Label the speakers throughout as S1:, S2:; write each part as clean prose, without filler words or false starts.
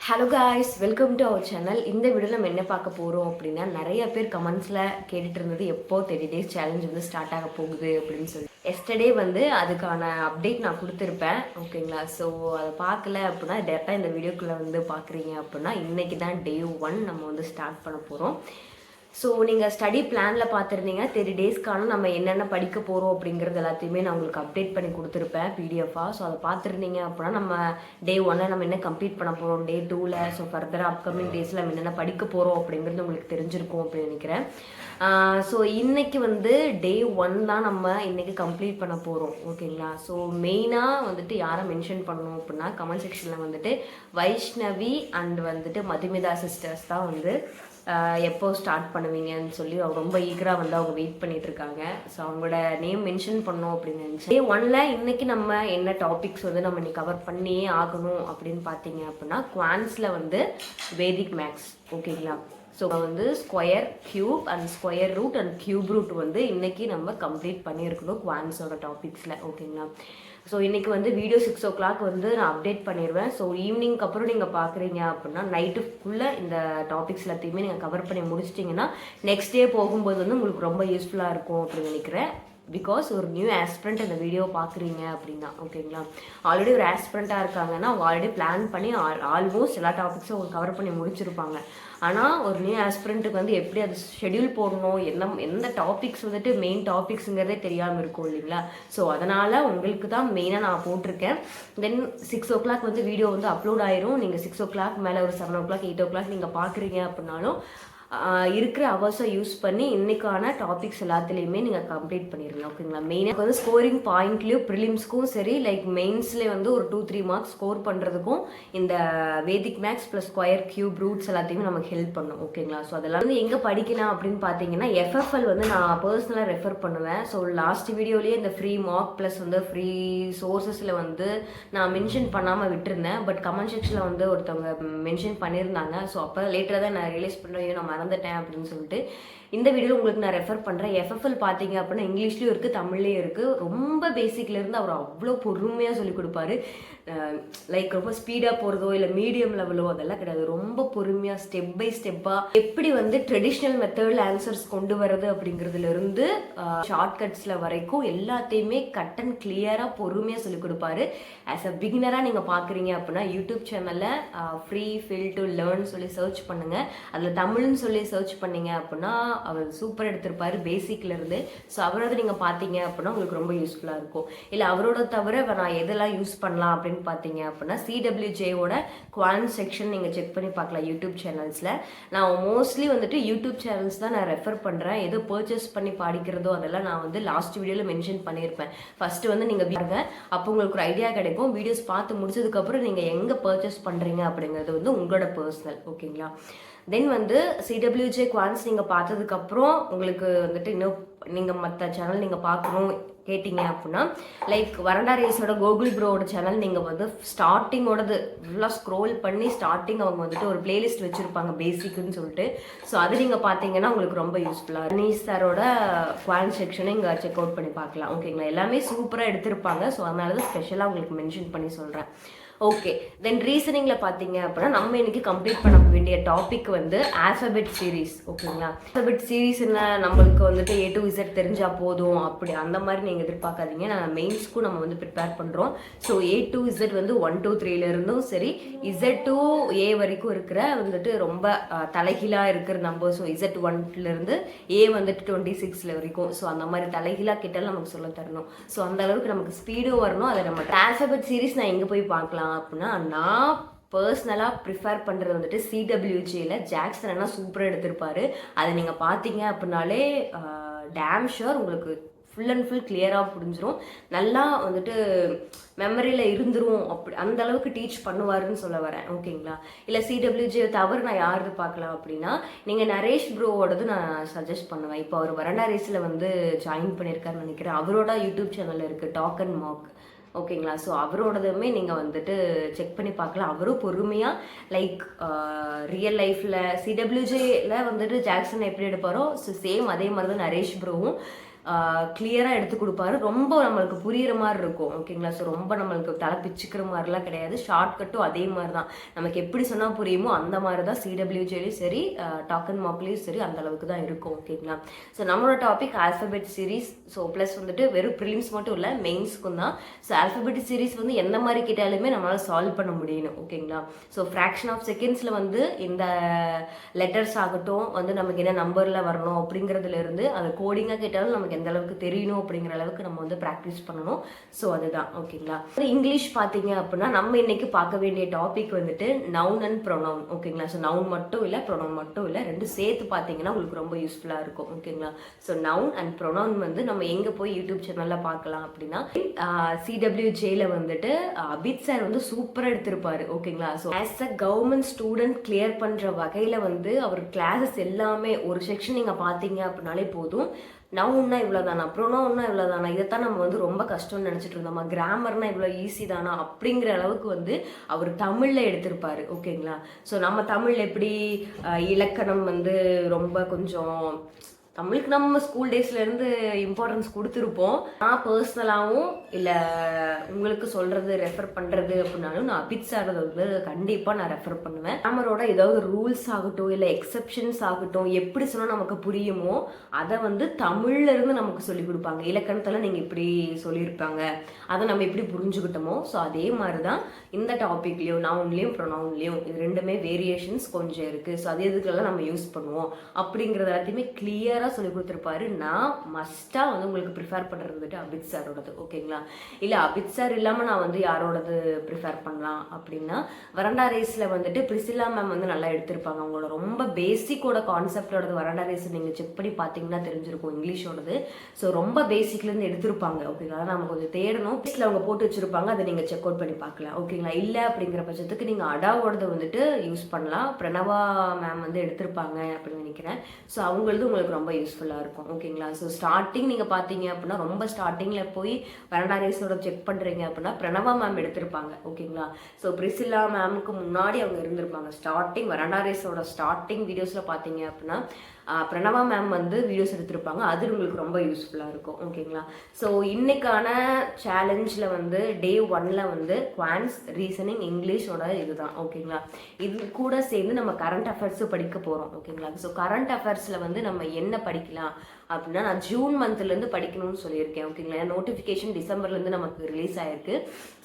S1: Hello guys, welcome to our channel. இந்த வீடியோவில் நம்ம என்ன பார்க்க போகிறோம் அப்படின்னா, நிறைய பேர் கமெண்ட்ஸில் கேட்டுட்டு இருந்தது எப்போ 30 days சேலஞ்ச் வந்து ஸ்டார்ட் ஆக போகுது அப்படின்னு சொல்லி. எஸ்டர்டே வந்து அதுக்கான அப்டேட் நான் கொடுத்துருப்பேன், ஓகேங்களா? ஸோ அதை பார்க்கல அப்படின்னா டேரெக்டாக இந்த வீடியோக்குள்ளே வந்து பார்க்குறீங்க அப்படின்னா இன்றைக்கி தான் Day 1 நம்ம வந்து ஸ்டார்ட் பண்ண போகிறோம். ஸோ நீங்கள் ஸ்டடி பிளானில் பார்த்துருந்தீங்கன்னா 30 daysக்கான நம்ம என்னென்ன படிக்க போகிறோம் அப்படிங்கிறது எல்லாத்தையுமே நான் உங்களுக்கு அப்டேட் பண்ணி கொடுத்துருப்பேன் பிடிஎஃபாக. ஸோ அதை பார்த்துருந்தீங்க அப்படின்னா நம்ம Day 1 நம்ம என்ன கம்ப்ளீட் பண்ண போகிறோம், Day 2 ஸோ ஃபர்தராக அப்கமிங் டேஸில் நம்ம என்னென்ன படிக்க போகிறோம் அப்படிங்கிறது உங்களுக்கு தெரிஞ்சிருக்கும் அப்படின்னு நினைக்கிறேன். ஸோ இன்றைக்கி வந்து Day 1 தான் நம்ம இன்றைக்கி கம்ப்ளீட் பண்ண போகிறோம், ஓகேங்களா? ஸோ மெயினாக வந்துட்டு யாரை மென்ஷன் பண்ணணும் அப்படின்னா கமெண்ட் செக்ஷனில் வந்துட்டு வைஷ்ணவி அண்ட் வந்துட்டு மதுமிதா சிஸ்டர்ஸ் தான் வந்து எப்போ ஸ்டார்ட் பண்ணுவீங்கன்னு சொல்லி அவங்க ரொம்ப ஈகராக வந்து அவங்க வெயிட் பண்ணிட்டு இருக்காங்க. ஸோ அவங்களோட நேம் மென்ஷன் பண்ணோம் அப்படின்னு நினச்சி Day 1 இன்னைக்கு நம்ம என்ன டாபிக்ஸ் வந்து நம்ம இன்னைக்கு கவர் பண்ணியே ஆகணும் அப்படின்னு பார்த்தீங்க அப்படின்னா குவான்ஸில் வந்து வேதிக் மேக்ஸ், ஓகேங்களா? ஸோ வந்து square, cube and square root and cube root வந்து இன்னைக்கு நம்ம கம்ப்ளீட் பண்ணியிருக்கணும் குவான்ஸோட டாபிக்ஸில், ஓகேங்களா? ஸோ இன்றைக்கி வந்து வீடியோ 6 o'clock வந்து நான் அப்டேட் பண்ணிடுவேன். ஸோ ஈவினிங்க்கு அப்புறம் நீங்கள் பார்க்குறீங்க அப்படின்னா நைட்டுக்குள்ளே இந்த டாபிக்ஸ் எல்லாத்தையுமே நீங்கள் கவர் பண்ணி முடிச்சிட்டிங்கன்னா நெக்ஸ்ட் டே போகும்போது வந்து உங்களுக்கு ரொம்ப யூஸ்ஃபுல்லாக இருக்கும் அப்படின்னு நினைக்கிறேன். பிகாஸ் ஒரு நியூ ஆஸ்பிரண்ட் இந்த வீடியோ பார்க்குறீங்க அப்படின்னா, ஓகேங்களா? ஆல்ரெடி ஒரு ஆஸ்பிரண்ட்டாக இருக்காங்கன்னா அவங்க ஆல்ரெடி பிளான் பண்ணி ஆல்மோஸ்ட் எல்லா டாபிக்ஸும் அவங்க கவர் பண்ணி முடிச்சிருப்பாங்க. ஆனால் ஒரு நியூ ஆஸ்பிரண்ட்டுக்கு வந்து எப்படி அது ஷெடியூல் போடணும், எந்த டாபிக்ஸ் வந்துட்டு மெயின் டாபிக்ஸுங்கிறதே தெரியாமல் இருக்கும் இல்லைங்களா? ஸோ அதனால் உங்களுக்கு தான் மெயினாக நான் போட்டிருக்கேன். தென் 6 o'clock வந்து வீடியோ வந்து அப்லோட் ஆயிரும். நீங்கள் 6 o'clock மேலே ஒரு 7 o'clock 8 o'clock நீங்கள் பார்க்குறீங்க அப்படின்னாலும் இருக்கிற அவர்ஸை யூஸ் பண்ணி இன்னைக்கான டாபிக்ஸ் எல்லாத்துலேயுமே நீங்கள் கம்ப்ளீட் பண்ணிடுங்க, ஓகேங்களா? மெயினாக வந்து ஸ்கோரிங் பாயிண்ட்லேயும் ப்ரிலிம்ஸ்க்கும் சரி லைக் மெயின்ஸ்லேயே வந்து ஒரு 2-3 marks ஸ்கோர் பண்ணுறதுக்கும் இந்த Vedic maths plus square cube roots எல்லாத்தையுமே நமக்கு ஹெல்ப் பண்ணும், ஓகேங்களா? ஸோ அதெல்லாம் வந்து எங்கே படிக்கலாம் அப்படின்னு பார்த்தீங்கன்னா FFL வந்து நான் பர்சனலாக ரெஃபர் பண்ணுவேன். ஸோ லாஸ்ட் வீடியோலேயே இந்த ஃப்ரீ மார்க் ப்ளஸ் வந்து ஃப்ரீ சோர்ஸஸில் வந்து நான் மென்ஷன் பண்ணாமல் விட்டுருந்தேன். பட் கமெண்ட் செக்ஷனில் வந்து ஒருத்தவங்க மென்ஷன் பண்ணியிருந்தாங்க. ஸோ அப்போ லேட்டராக தான் நான் ரியலைஸ் பண்ணுறேன், நம்ம மறந்துட்டேன் அப்படின்னு சொல்லிட்டு இந்த வீடியோவில் உங்களுக்கு நான் ரெஃபர் பண்ணுறேன். FFL பார்த்தீங்க அப்படின்னா இங்கிலீஷ்லேயும் இருக்குது, தமிழ்லேயும் இருக்குது. ரொம்ப பேசிக்லேருந்து அவர் அவ்வளோ பொறுமையாக சொல்லிக் கொடுப்பாரு. லைக் ரொம்ப ஸ்பீடாக போகிறதோ இல்லை மீடியம் லெவலோ அதெல்லாம் கிடையாது. ரொம்ப பொறுமையாக ஸ்டெப் பை ஸ்டெப்பாக எப்படி வந்து ட்ரெடிஷ்னல் மெத்தடில் ஆன்சர்ஸ் கொண்டு வர்றது அப்படிங்கிறதுலேருந்து ஷார்ட்கட்ஸில் வரைக்கும் எல்லாத்தையுமே கட் அண்ட் கிளியராக பொறுமையாக சொல்லிக் கொடுப்பாரு. ஆஸ் அ பிகினராக நீங்கள் பார்க்குறீங்க அப்படின்னா யூடியூப் சேனலில் ஃப்ரீ ஃபீல் டு லேர்ன் சொல்லி சர்ச் பண்ணுங்கள். அதில் தமிழ்னு சொல்லி சர்ச் பண்ணீங்க அப்படின்னா அவர் சூப்பர் எடுத்திருப்பாரு பேசிக்லேருந்து. ஸோ அவரோட நீங்கள் பார்த்தீங்க அப்படின்னா உங்களுக்கு ரொம்ப யூஸ்ஃபுல்லாக இருக்கும். இல்லை அவரோட தவிர நான் எதெல்லாம் யூஸ் பண்ணலாம் அப்படின்னு பார்த்தீங்க அப்படின்னா CWJோட குவான் செக்ஷன் நீங்கள் செக் பண்ணி பார்க்கலாம் யூடியூப் சேனல்ஸில். நான் மோஸ்ட்லி வந்துட்டு யூடியூப் சேனல்ஸ் தான் நான் ரெஃபர் பண்ணுறேன். எது பர்ச்சேஸ் பண்ணி படிக்கிறதோ அதெல்லாம் நான் வந்து லாஸ்ட் வீடியோவில் மென்ஷன் பண்ணியிருப்பேன். ஃபஸ்ட்டு வந்து நீங்கள் பாருங்க, அப்போ உங்களுக்கு ஒரு ஐடியா கிடைக்கும். வீடியோஸ் பார்த்து முடிச்சதுக்கப்புறம் நீங்கள் எங்கே பர்ச்சேஸ் பண்ணுறீங்க அப்படிங்கிறது வந்து உங்களோட பர்சனல், ஓகேங்களா? தென் வந்து CWJ குவான்ஸ் நீங்கள் பார்த்ததுக்கப்புறம் உங்களுக்கு வந்துட்டு இன்னும் நீங்கள் மற்ற சேனல் நீங்கள் பார்க்கணும் கேட்டிங்க அப்படின்னா லைக் வரண்டா ரேஸோட கோகுல் ப்ரோவோட சேனல் நீங்கள் வந்து ஸ்டார்டிங்கோடது ஃபுல்லாக ஸ்க்ரோல் பண்ணி ஸ்டார்டிங் அவங்க வந்துட்டு ஒரு பிளேலிஸ்ட் வச்சுருப்பாங்க பேசிக்குன்னு சொல்லிட்டு. ஸோ அது நீங்கள் பார்த்தீங்கன்னா உங்களுக்கு ரொம்ப யூஸ்ஃபுல்லாக நீஸ் சாரோட குவான் செக்ஷனை இங்கே செக் அவுட் பண்ணி பார்க்கலாம், ஓகேங்களா? எல்லாமே சூப்பராக எடுத்திருப்பாங்க. ஸோ அதனால தான் ஸ்பெஷலாக உங்களுக்கு மென்ஷன் பண்ணி சொல்கிறேன். ஓகே, தென் ரீசனிங்கில் பார்த்தீங்க அப்படின்னா நம்ம இன்னைக்கு கம்ப்ளீட் பண்ண வேண்டிய டாபிக் வந்து ஆல்ஃபபெட் சீரீஸ், ஓகேங்களா? ஆல்ஃபபெட் சீரீஸ் என்ன நம்மளுக்கு வந்துட்டு A to Z தெரிஞ்சால் போதும் அப்படி அந்த மாதிரி நீங்கள் எதிர்பார்க்காதீங்க. நான் மெயின்ஸ்க்கும் நம்ம வந்து ப்ரிப்பேர் பண்ணுறோம். ஸோ A to Z வந்து 1 to 3 இருந்தும் சரி Z to A வரைக்கும் இருக்கிற வந்துட்டு ரொம்ப தலைகீழாக இருக்கிற நம்பர். ஸோ Z1 A வந்துட்டு 26 வரைக்கும். ஸோ அந்த மாதிரி தலைகீழாக கிட்டாலும் நமக்கு சொல்ல தரணும். ஸோ அந்த அளவுக்கு நமக்கு ஸ்பீடும் வரணும். அதை நம்ம ஆல்ஃபபெட் சீரீஸ் நான் எங்கே போய் பார்க்கலாம் அப்படின்னா நான் பர்சனலாக ப்ரிஃபர் பண்ணுறது வந்துட்டு CWJல ஜாக்சன் அண்ணா சூப்பராக எடுத்திருப்பாரு. அதை நீங்கள் பார்த்தீங்க அப்படின்னாலே டேம் ஷுர் உங்களுக்கு ஃபுல் அண்ட் ஃபுல் கிளியராக புரிஞ்சிடும். நல்லா வந்துட்டு மெமரியில் இருந்துரும். அப்படி அந்த அளவுக்கு டீச் பண்ணுவாருன்னு சொல்ல வரேன், ஓகேங்களா? இல்லை CWJ தவிர நான் யாரு பார்க்கலாம் அப்படின்னா நீங்கள் நரேஷ் ப்ரோவோடது நான் சஜஸ்ட் பண்ணுவேன். இப்போ அவர் வரண்டா ரேஸில் வந்து ஜாயின் பண்ணியிருக்காருன்னு நினைக்கிறேன். அவரோட யூடியூப் சேனல் இருக்குது டாக் அண்ட் மார்க், ஓகேங்களா? ஸோ அவரோடதுமே நீங்கள் வந்துட்டு செக் பண்ணி பார்க்கலாம். அவரும் பொறுமையாக லைக் ரியல் லைஃப்பில் CWJல வந்துட்டு ஜாக்சன் எப்படி எடுப்பாரோ ஸோ சேம் அதே மாதிரி தான் நரேஷ் ப்ரோவும் கிளியராக எடுத்து கொடுப்பாரு. ரொம்ப நம்மளுக்கு புரியுற மாதிரி இருக்கும். ஓகேங்களா? ஸோ ரொம்ப நம்மளுக்கு தலை பிச்சுக்கிற மாதிரிலாம் கிடையாது. ஷார்ட்கட்டும் அதே மாதிரி தான். நமக்கு எப்படி சொன்னால் புரியுமோ அந்த மாதிரி தான் சிடபிள்யூஜேலையும் சரி, டாக் அண்ட் மாக்லேயும் சரி அந்த அளவுக்கு தான் இருக்கும். ஓகேங்களா? ஸோ நம்மளோட topic alphabet series. So plus வந்துட்டு வெறும் ப்ரிலிம்ஸ் மட்டும் இல்லை, மெயின்ஸ்க்கும் தான். ஸோ ஆல்ஃபபெட் சீரீஸ் வந்து எந்த மாதிரி கேட்டாலுமே நம்மளால் சால்வ் பண்ண முடியணும். ஓகேங்களா? ஸோ ஃப்ராக்ஷன் ஆஃப் செகண்ட்ஸில் வந்து இந்த லெட்டர்ஸ் ஆகட்டும் வந்து நமக்கு என்ன நம்பரில் வரணும் அப்படிங்கிறதுல இருந்து அது கோடிங்காக கேட்டாலும் நமக்கு எந்த அளவுக்கு தெரியணும் அப்படிங்கிற அளவுக்கு நம்ம வந்து ப்ராக்டிஸ் பண்ணணும். ஸோ அதுதான். ஓகேங்களா? இங்கிலீஷ் பார்த்தீங்க அப்படின்னா நம்ம இன்னைக்கு பார்க்க வேண்டிய டாபிக் வந்துட்டு நவுன் அண்ட் ப்ரொனவுன். ஓகேங்களா? ஸோ நவுன் மட்டும் இல்லை, ப்ரொனவுன் மட்டும் இல்லை, ரெண்டு சேர்த்து பார்த்தீங்கன்னா உங்களுக்கு ரொம்ப யூஸ்ஃபுல்லாக இருக்கும். ஓகேங்களா? ஸோ நவுன் அண்ட் ப்ரொனவுன் வந்து நம்ம எங்கே போய் யூடியூப் சேனலில் பார்க்கலாம் அப்படின்னா சிடபிள்யூஜேல வந்துட்டு அபித் சார் வந்து சூப்பராக எடுத்திருப்பாரு. ஓகேங்களா? So as a government student clear பண்ணுற வகையில் வந்து அவர் கிளாஸஸ் எல்லாமே ஒரு செக்ஷன் நீங்கள் பார்த்தீங்க அப்படின்னாலே போதும். நவுன்னா இவ்வளோதானா, ப்ரொனவுன்னா இவ்வளோதானா, இதைத்தான் நம்ம வந்து ரொம்ப கஷ்டம்னு நினச்சிட்டு இருந்தோமா, கிராமர்னா இவ்வளோ ஈஸி தானா அப்படிங்கிற அளவுக்கு வந்து அவர் தமிழில் எடுத்திருப்பாரு. ஓகேங்களா? ஸோ நம்ம தமிழ் எப்படி இலக்கணம் வந்து ரொம்ப கொஞ்சம் தமிழுக்கு நம்ம ஸ்கூல் டேஸ்லேருந்து இம்பார்ட்டன்ஸ் கொடுத்துருப்போம். நான் பர்சனலாகவும் இல்லை உங்களுக்கு சொல்கிறது ரெஃபர் பண்ணுறது அப்படின்னாலும் நான் அபித் சார் வந்து கண்டிப்பாக நான் ரெஃபர் பண்ணுவேன். கிராமரோட ஏதாவது ரூல்ஸ் ஆகட்டும் இல்லை எக்ஸப்ஷன்ஸ் ஆகட்டும் எப்படி சொன்னால் நமக்கு புரியுமோ அதை வந்து தமிழ்லேருந்து நமக்கு சொல்லிக் கொடுப்பாங்க. இலக்கணத்தில் நீங்கள் இப்படி சொல்லியிருப்பாங்க, அதை நம்ம எப்படி புரிஞ்சுக்கிட்டோமோ ஸோ அதே மாதிரி தான் இந்த டாபிக்லேயும் நவுன்லேயும் ப்ரொனவுன்லேயும் இது ரெண்டுமே வேரியேஷன்ஸ் கொஞ்சம் இருக்குது. ஸோ அது எதுக்கெல்லாம் நம்ம யூஸ் பண்ணுவோம் அப்படிங்கிறது எல்லாத்தையுமே கிளியராக சொல்லி கொடுத்துருப்பாரு. நான் மஸ்டா வந்து உங்களுக்கு ப்ரிஃபேர் பண்ணுறது வந்துட்டு அபித் சாரோடது. ஓகேங்களா? இல்லை அபித் சார் இல்லாமல் நான் வந்து யாரோடது ப்ரிஃபேர் பண்ணலாம் அப்படின்னா வரண்டா ரேஸில் வந்துட்டு பிரிசிலா மேம் வந்து நல்லா எடுத்திருப்பாங்க. அவங்களோட ரொம்ப பேசிக்கோட கான்செப்டோடது வரண்டா ரேஸ் நீங்கள் செக் பண்ணி பார்த்தீங்கன்னா தெரிஞ்சிருக்கும் இங்கிலீஷோடது. ஸோ ரொம்ப பேசிக்லேருந்து எடுத்திருப்பாங்க. ஓகேங்களா? நம்ம கொஞ்சம் தேடணும். பேஸில் அவங்க போட்டு வச்சிருப்பாங்க, அதை நீங்கள் செக் அவுட் பண்ணி பார்க்கலாம். ஓகேங்களா? இல்லை அப்படிங்கிற பட்சத்துக்கு நீங்கள் அடாவோடது வந்துட்டு யூஸ் பண்ணலாம். பிரணவா மேம் வந்து எடுத்திருப்பாங்க அப்படின்னு நினைக்கிறேன். ஸோ அவங்களது உங்களுக்கு ரொம்ப யூஸ்ஃபுல்லாக இருக்கும். ஓகேங்களா? ஸோ ஸ்டார்டிங் நீங்கள் பார்த்தீங்க அப்படின்னா ரொம்ப ஸ்டார்டிங்கில் போய் வரண்டா ரேஸோட செக் பண்ணுறீங்க அப்படின்னா பிரணவா மேம் எடுத்திருப்பாங்க. ஓகேங்களா? ஸோ பிரிசிலா மேமுக்கு முன்னாடி அவங்க இருந்திருப்பாங்க. ஸ்டார்டிங் வரண்டா ரேஸோட ஸ்டார்டிங் வீடியோஸில் பார்த்தீங்க அப்படின்னா பிரணவா மேம் வந்து வீடியோஸ் எடுத்திருப்பாங்க. அது உங்களுக்கு ரொம்ப யூஸ்ஃபுல்லாக இருக்கும். ஓகேங்களா? ஸோ இன்னைக்கான சேலஞ்சில் வந்து டே 1ல் வந்து குவான்ஸ் ரீசனிங் இங்கிலீஷோட இதுதான். ஓகேங்களா? இது கூட சேர்ந்து நம்ம கரண்ட் அஃபேர்ஸும் படிக்க போகிறோம். ஓகேங்களா? ஸோ கரண்ட் அஃபேர்ஸில் வந்து நம்ம என்ன படிக்கலாம் அப்படின்னா நான் ஜூன் மந்த்லேருந்து படிக்கணும்னு சொல்லியிருக்கேன். ஓகேங்களா? நோட்டிஃபிகேஷன் டிசம்பர்லேருந்து நமக்கு ரிலீஸ் ஆயிருக்கு.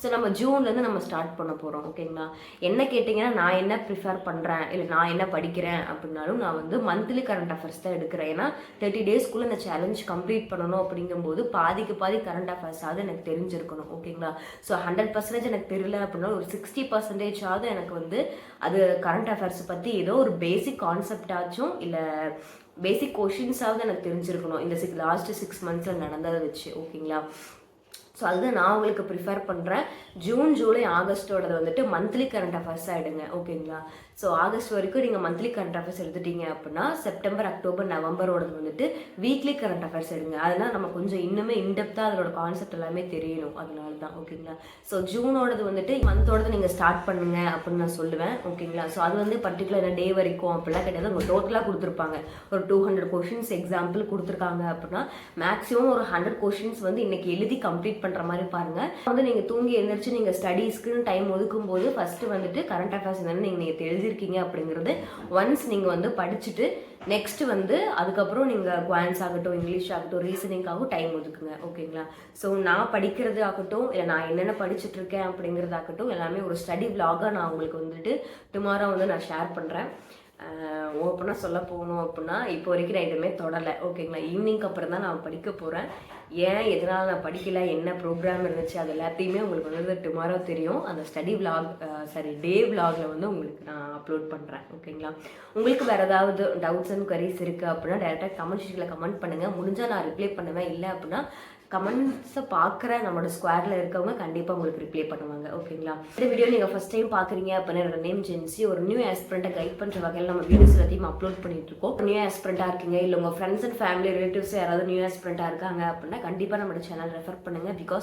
S1: ஸோ நம்ம ஜூன்லேருந்து நம்ம ஸ்டார்ட் பண்ண போகிறோம். ஓகேங்களா? என்ன கேட்டிங்கன்னா நான் என்ன ப்ரிஃபர் பண்ணுறேன் இல்லை நான் என்ன படிக்கிறேன் அப்படின்னாலும் நான் வந்து மந்த்லி கரண்ட் அஃபேர்ஸ் தான் எடுக்கிறேன். ஏன்னா 30 டேஸ்க்குள்ளே இந்த சேலஞ்ச் கம்ப்ளீட் பண்ணணும் அப்படிங்கும்போது பாதிக்கு பாதி கரண்ட் அஃபேர்ஸாவது எனக்கு தெரிஞ்சிருக்கணும். ஓகேங்களா? ஸோ 100% எனக்கு தெரியல அப்படின்னா ஒரு 60% எனக்கு வந்து அது கரண்ட் அஃபேர்ஸ் பற்றி ஏதோ ஒரு பேசிக் கான்செப்டாச்சும் இல்லை பேசிக் கொஷின்ஸாவது எனக்கு தெரிஞ்சிருக்கணும் இந்த லாஸ்ட் 6 மந்த்ஸில் நடந்ததை வச்சு. ஓகேங்களா? ஸோ அதுதான் நான் உங்களுக்கு ப்ரிஃபர் பண்ணுறேன். ஜூன் ஜூலை ஆகஸ்ட்டோடது வந்துட்டு மந்த்லி கரண்ட் அஃபேர்ஸாக எடுங்க. ஓகேங்களா? ஸோ ஆகஸ்ட் வரைக்கும் நீங்கள் மந்த்லி கரண்ட் அஃபேர்ஸ் எடுத்துட்டீங்க அப்படின்னா செப்டம்பர் அக்டோபர் நவம்பரோடது வந்துட்டு வீக்லி கரண்ட் அஃபேர்ஸ் எடுங்க. அதனால் நம்ம கொஞ்சம் இன்னுமே இன்டெப்த்தாக அதோட கான்செப்ட் எல்லாமே தெரியணும். அதனால தான். ஓகேங்களா? ஸோ ஜூனோடது வந்துட்டு மந்தோடது நீங்கள் ஸ்டார்ட் பண்ணுங்க அப்படின்னு நான் சொல்லுவேன். ஓகேங்களா? ஸோ அது வந்து பர்டிகுலர் டே வரைக்கும் அப்படிலாம் கிடையாது. அவங்க டோட்டலாக கொடுத்துருப்பாங்க. ஒரு 200 கொஷின்ஸ் எக்ஸாம்பிள் கொடுத்துருக்காங்க அப்படின்னா மேக்ஸிமம் ஒரு 100 கொஷின்ஸ் வந்து இன்னைக்கு எழுதி கம்ப்ளீட் பண்ணுற மாதிரி பாருங்க. வந்து நீங்கள் தூங்கி எழுந்திரிச்சு நீங்கள் ஸ்டடீஸ்க்குன்னு டைம் ஒதுக்கும் போது ஃபர்ஸ்ட் வந்துட்டு கரண்ட் அஃபேர்ஸ் என்னன்னு நீங்கள் எழுதிருக்கீங்க அப்படிங்கிறது ஒன்ஸ் நீங்கள் வந்து படிச்சுட்டு நெக்ஸ்ட் வந்து அதுக்கப்புறம் நீங்கள் குவான்ஸ் ஆகட்டும் இங்கிலீஷ் ஆகட்டும் ரீசனிங்காகவும் டைம் ஒதுக்குங்க. ஓகேங்களா? ஸோ நான் படிக்கிறது ஆகட்டும் இல்லை நான் என்னென்ன படிச்சுட்டு இருக்கேன் அப்படிங்கிறதாகட்டும் எல்லாமே ஒரு ஸ்டடி விலாகாக நான் உங்களுக்கு வந்துட்டு டுமாரோ வந்து நான் ஷேர் பண்ணுறேன். ஓப்பனாக சொல்ல போகணும் அப்படின்னா இப்போ வரைக்கும் நான் எதுவுமே தொடலை. ஓகேங்களா? ஈவினிங்க்கு அப்புறம் தான் நான் படிக்க போகிறேன். ஏன் எதனால் நான் படிக்கல என்ன ப்ரோக்ராம் இருந்துச்சு அது எல்லாத்தையுமே உங்களுக்கு வந்து டுமாரோ தெரியும். அந்த ஸ்டடி விலாக் டே விலாகில் வந்து உங்களுக்கு நான் அப்லோட் பண்ணுறேன். ஓகேங்களா? உங்களுக்கு வேறு ஏதாவது டவுட்ஸ் அண்ட் குவரிஸ் இருக்குது அப்படின்னா டேரெக்டாக கமெண்ட் ஷீட்டில் கமெண்ட் பண்ணுங்கள். முடிஞ்சால் நான் ரிப்ளை பண்ணுவேன். இல்லை அப்படின்னா கமெண்ட்ஸை பார்க்குற நம்மளோட ஸ்குவாடில் இருக்கவங்க கண்டிப்பாக உங்களுக்கு ரிப்ளை பண்ணுவாங்க. ஓகேங்களா? இந்த வீடியோ நீங்கள் ஃபஸ்ட் டைம் பார்க்குறீங்க அப்படின்னா என்னோட நேம் ஜென்சி. ஒரு நியூ ஆஸ்பிரண்ட்டை கைட் பண்ணுற வகையில் நம்ம வீடியோஸ் எல்லாத்தையும் அப்லோட் பண்ணிட்டு இருக்கோம். நியூ ஆஸ்பிரண்ட்டாக இருக்கீங்க இல்லை உங்கள் ஃப்ரெண்ட்ஸ் அண்ட் ஃபேமிலி ரிலேட்டிவ்ஸ் யாராவது நியூ ஆஸ்பிரண்ட்டாக இருக்காங்க அப்படின்னா கண்டிப்பாக நம்மளோட சேனல் ரெஃபர் பண்ணுங்கள். பிகாஸ்